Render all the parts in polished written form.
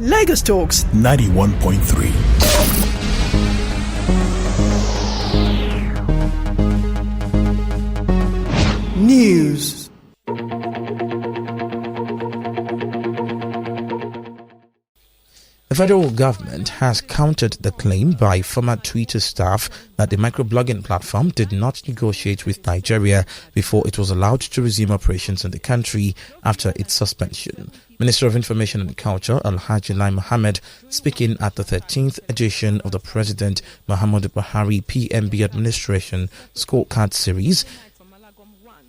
Lagos Talks 91.3. News. The federal government has countered the claim by former Twitter staff that the microblogging platform did not negotiate with Nigeria before it was allowed to resume operations in the country after its suspension. Minister of Information and Culture Alhaji Lai Mohammed, speaking at the 13th edition of the President Muhammadu Buhari PMB Administration Scorecard Series,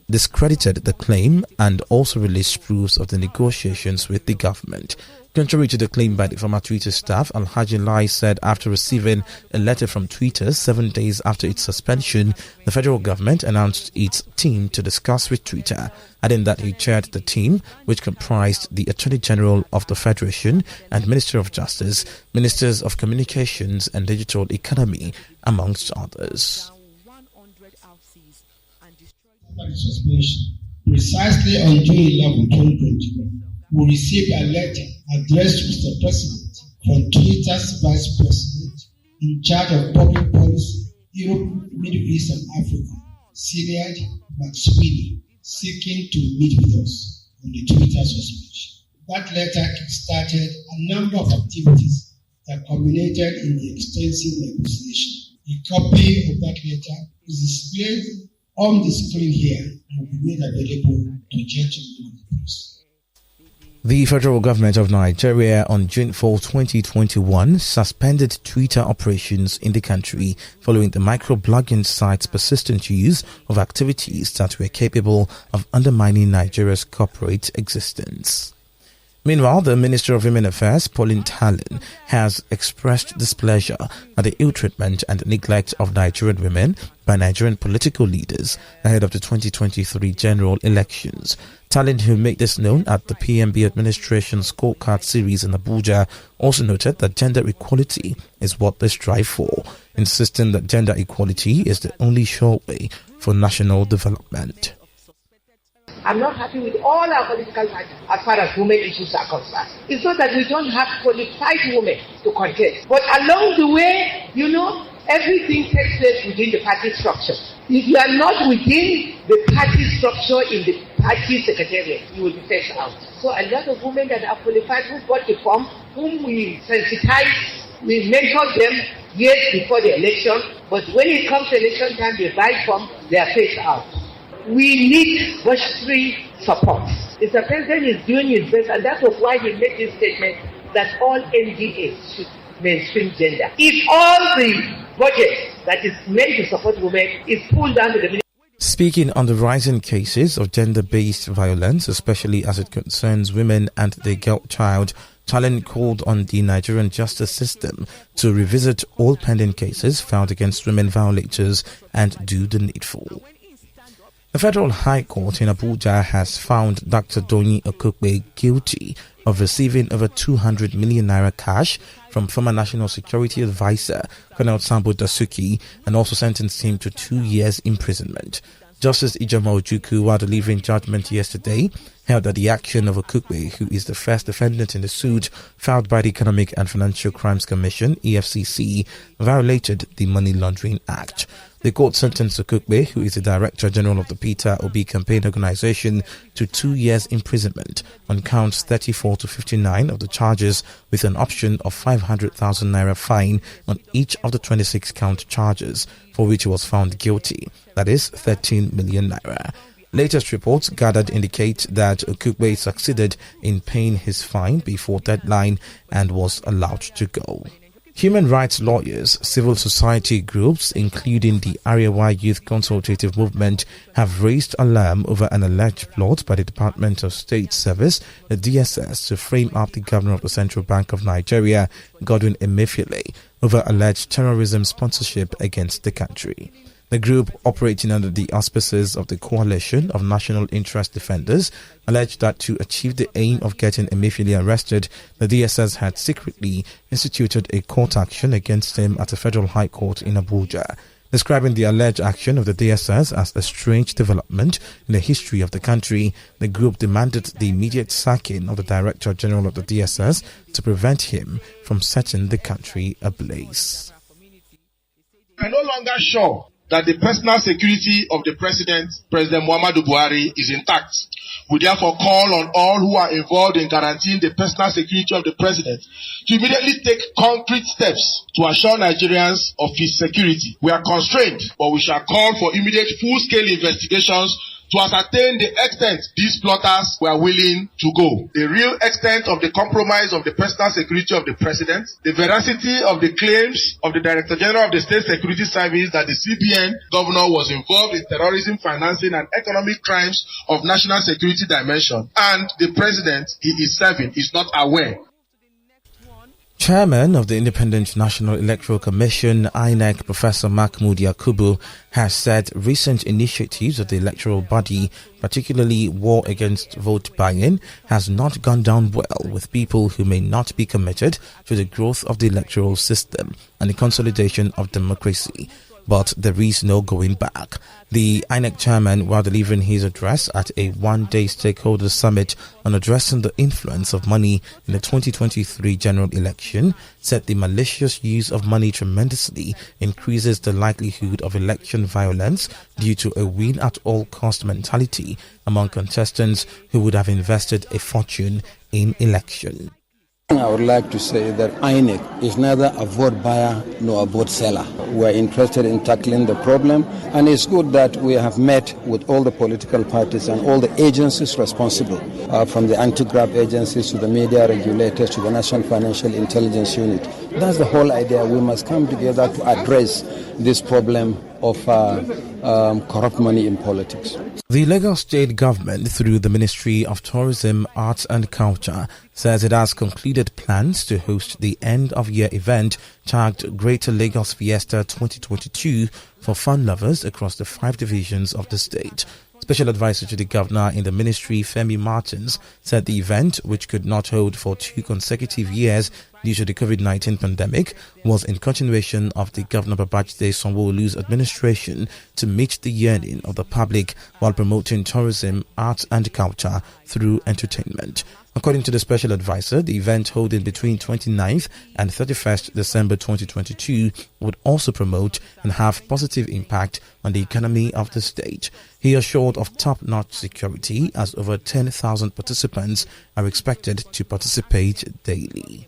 discredited the claim and also released proofs of the negotiations with the government. Contrary to the claim by the former Twitter staff, Alhaji Lai said after receiving a letter from Twitter 7 days after its suspension, the federal government announced its team to discuss with Twitter, adding that he chaired the team, which comprised the Attorney General of the Federation and Minister of Justice, Ministers of Communications and Digital Economy, amongst others. Suspension. Precisely on June 11, 2021, we received a letter addressed to Mr. President from Twitter's Vice President in charge of public policy, Europe, Middle East and Africa, Syriad Maxwini, seeking to meet with us on the Twitter suspension. That letter started a number of activities that culminated in the extensive negotiation. A copy of that letter is displayed on the screen here and will be made available to gentlemen of the press. The federal government of Nigeria on June 4, 2021 suspended Twitter operations in the country following the microblogging site's persistent use of activities that were capable of undermining Nigeria's corporate existence. Meanwhile, the Minister of Women Affairs, Pauline Tallen, has expressed displeasure at the ill treatment and neglect of Nigerian women by Nigerian political leaders ahead of the 2023 general elections. Tallen, who made this known at the PMB Administration Scorecard Series in Abuja, also noted that gender equality is what they strive for, insisting that gender equality is the only sure way for national development. I'm not happy with all our political parties as far as women issues are concerned. It's not that we don't have qualified women to contest, but along the way, everything takes place within the party structure. If you are not within the party structure in the party secretariat, you will be phased out. So a lot of women that are qualified who bought the form, whom we sensitize, we mentor them years before the election, but when it comes to election time, they buy form, they are phased out. We need budgetary support. Mr. President is doing his best, and that was why he made this statement that all NDAs should mainstream gender. If all the budget that is meant to support women is pulled down to the ministry. Speaking on the rising cases of gender-based violence, especially as it concerns women and their girl child, Tallen called on the Nigerian justice system to revisit all pending cases filed against women violators and do the needful. The Federal High Court in Abuja has found Dr. Doyin Okupe guilty of receiving over 200 million naira cash from former National Security Advisor Colonel Sambo Dasuki and also sentenced him to 2 years imprisonment. Justice Ijoma Ojukwu, while delivering judgment yesterday, held that the action of Okupe, who is the first defendant in the suit filed by the Economic and Financial Crimes Commission, EFCC, violated the Money Laundering Act. The court sentenced Okupe, who is the Director General of the Peter Obi Campaign Organization, to 2 years imprisonment on counts 34 to 59 of the charges, with an option of 500,000 naira fine on each of the 26 count charges, for which he was found guilty, that is 13 million naira. Latest reports gathered indicate that Okupe succeeded in paying his fine before deadline and was allowed to go. Human rights lawyers, civil society groups, including the Arewa Youth Consultative Movement, have raised alarm over an alleged plot by the Department of State Service, the DSS, to frame up the governor of the Central Bank of Nigeria, Godwin Emefiele, over alleged terrorism sponsorship against the country. The group, operating under the auspices of the Coalition of National Interest Defenders, alleged that to achieve the aim of getting Emefiele arrested, the DSS had secretly instituted a court action against him at the Federal High Court in Abuja. Describing the alleged action of the DSS as a strange development in the history of the country, the group demanded the immediate sacking of the Director General of the DSS to prevent him from setting the country ablaze. We are no longer sure that the personal security of the President Muhammadu Buhari, is intact. We therefore call on all who are involved in guaranteeing the personal security of the President to immediately take concrete steps to assure Nigerians of his security. We are constrained, but we shall call for immediate full-scale investigations to ascertain the extent these plotters were willing to go, the real extent of the compromise of the personal security of the President, the veracity of the claims of the Director General of the State Security Service that the CBN governor was involved in terrorism financing and economic crimes of national security dimension, and the President he is serving is not aware. Chairman of the Independent National Electoral Commission, INEC, Professor Doyin Okupe, has said recent initiatives of the electoral body, particularly war against vote buying, has not gone down well with people who may not be committed to the growth of the electoral system and the consolidation of democracy. But there is no going back. The INEC chairman, while delivering his address at a one-day stakeholder summit on addressing the influence of money in the 2023 general election, said the malicious use of money tremendously increases the likelihood of election violence due to a win-at-all-cost mentality among contestants who would have invested a fortune in election. I would like to say that INEC is neither a vote buyer nor a vote seller. We are interested in tackling the problem, and it's good that we have met with all the political parties and all the agencies responsible, from the anti-graft agencies to the media regulators to the National Financial Intelligence Unit. That's the whole idea. We must come together to address this problem of corrupt money in politics. The Lagos State government, through the Ministry of Tourism, Arts and Culture, says it has concluded plans to host the end-of-year event tagged Greater Lagos Fiesta 2022 for fun lovers across the 5 divisions of the state. Special advisor to the governor in the ministry, Femi Martins, said the event, which could not hold for 2 consecutive years due to the COVID-19 pandemic, was in continuation of the Governor Babajide Sanwo-Olu's administration to meet the yearning of the public while promoting tourism, arts and culture through entertainment. According to the special advisor, the event holding between 29th and 31st December 2022 would also promote and have positive impact on the economy of the state. He assured of top-notch security as over 10,000 participants are expected to participate daily.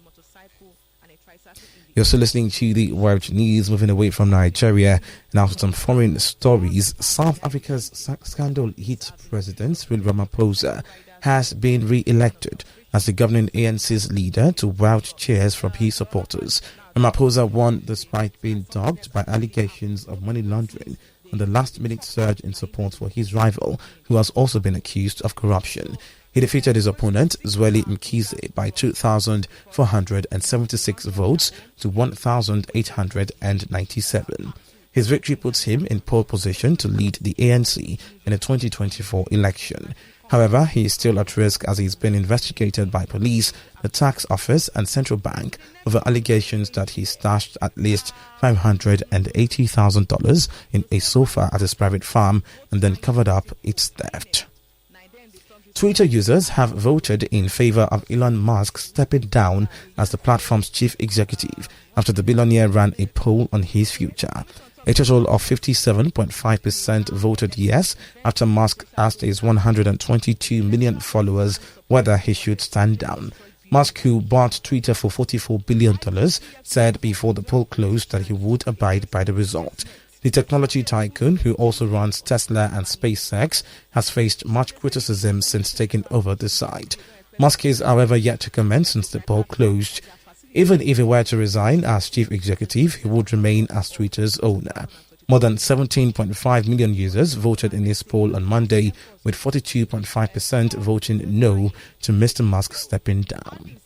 You're still listening to the World News. Moving away from Nigeria, now to some foreign stories. South Africa's scandal-hit president, Cyril Ramaphosa, has been re-elected as the governing ANC's leader to vouch cheers from his supporters. Ramaphosa won despite being dogged by allegations of money laundering and the last-minute surge in support for his rival, who has also been accused of corruption. He defeated his opponent, Zweli Mkhize, by 2,476 votes to 1,897. His victory puts him in pole position to lead the ANC in the 2024 election. However, he is still at risk as he is being investigated by police, the tax office and central bank over allegations that he stashed at least $580,000 in a sofa at his private farm and then covered up its theft. Twitter users have voted in favor of Elon Musk stepping down as the platform's chief executive after the billionaire ran a poll on his future. A total of 57.5% voted yes after Musk asked his 122 million followers whether he should stand down. Musk, who bought Twitter for $44 billion, said before the poll closed that he would abide by the result. The technology tycoon, who also runs Tesla and SpaceX, has faced much criticism since taking over the site. Musk is, however, yet to comment since the poll closed. Even if he were to resign as chief executive, he would remain as Twitter's owner. More than 17.5 million users voted in this poll on Monday, with 42.5% voting no to Mr. Musk stepping down.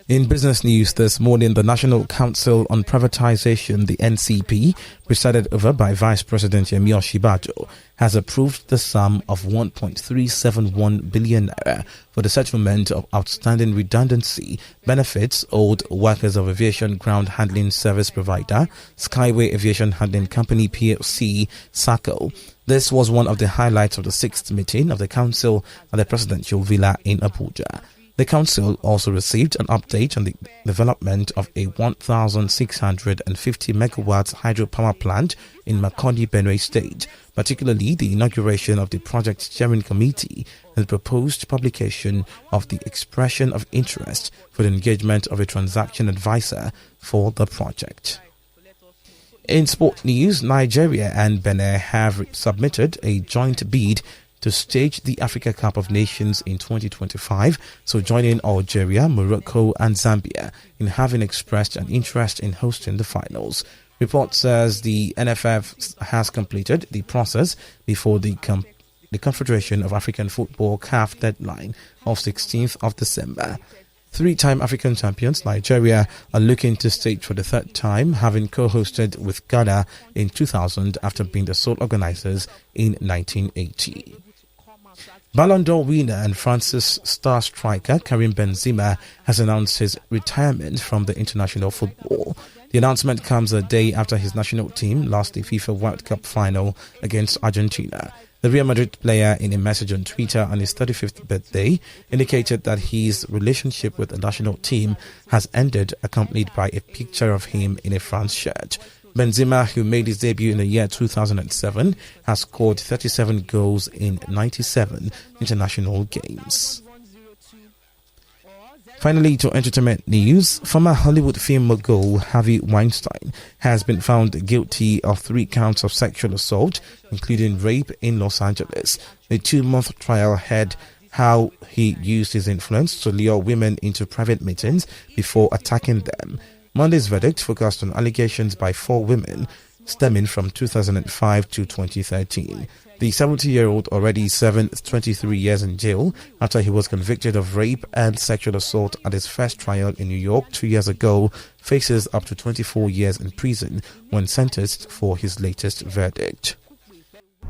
In business news this morning, the National Council on Privatization, the NCP, presided over by Vice President Yemi Osinbajo, has approved the sum of 1.371 billion naira for the settlement of outstanding redundancy benefits owed workers of aviation ground handling service provider Skyway Aviation Handling Company PLC SACO. This was one of the highlights of the 6th meeting of the council at the presidential villa in Abuja. The council also received an update on the development of a 1,650 megawatts hydropower plant in Makurdi, Benue State, particularly the inauguration of the project steering committee and the proposed publication of the expression of interest for the engagement of a transaction advisor for the project. In sport news, Nigeria and Benin have submitted a joint bid to stage the Africa Cup of Nations in 2025, so joining Algeria, Morocco and Zambia in having expressed an interest in hosting the finals. Report says the NFF has completed the process before the Confederation of African Football CAF deadline of 16th of December. Three-time African champions Nigeria are looking to stage for the third time, having co-hosted with Ghana in 2000 after being the sole organizers in 1980. Ballon d'Or winner and France's star striker Karim Benzema has announced his retirement from the international football. The announcement comes a day after his national team lost the FIFA World Cup final against Argentina. The Real Madrid player, in a message on Twitter on his 35th birthday, indicated that his relationship with the national team has ended, accompanied by a picture of him in a France shirt. Benzema, who made his debut in the year 2007, has scored 37 goals in 97 international games. Finally, to entertainment news, former Hollywood film mogul Harvey Weinstein has been found guilty of 3 counts of sexual assault, including rape in Los Angeles. A 2-month trial had how he used his influence to lure women into private meetings before attacking them. Monday's verdict focused on allegations by 4 women stemming from 2005 to 2013. The 70-year-old, already serving 23 years in jail after he was convicted of rape and sexual assault at his first trial in New York 2 years ago, faces up to 24 years in prison when sentenced for his latest verdict.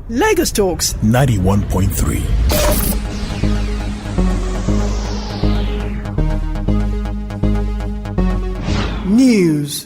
Lagos Talks 91.3 News.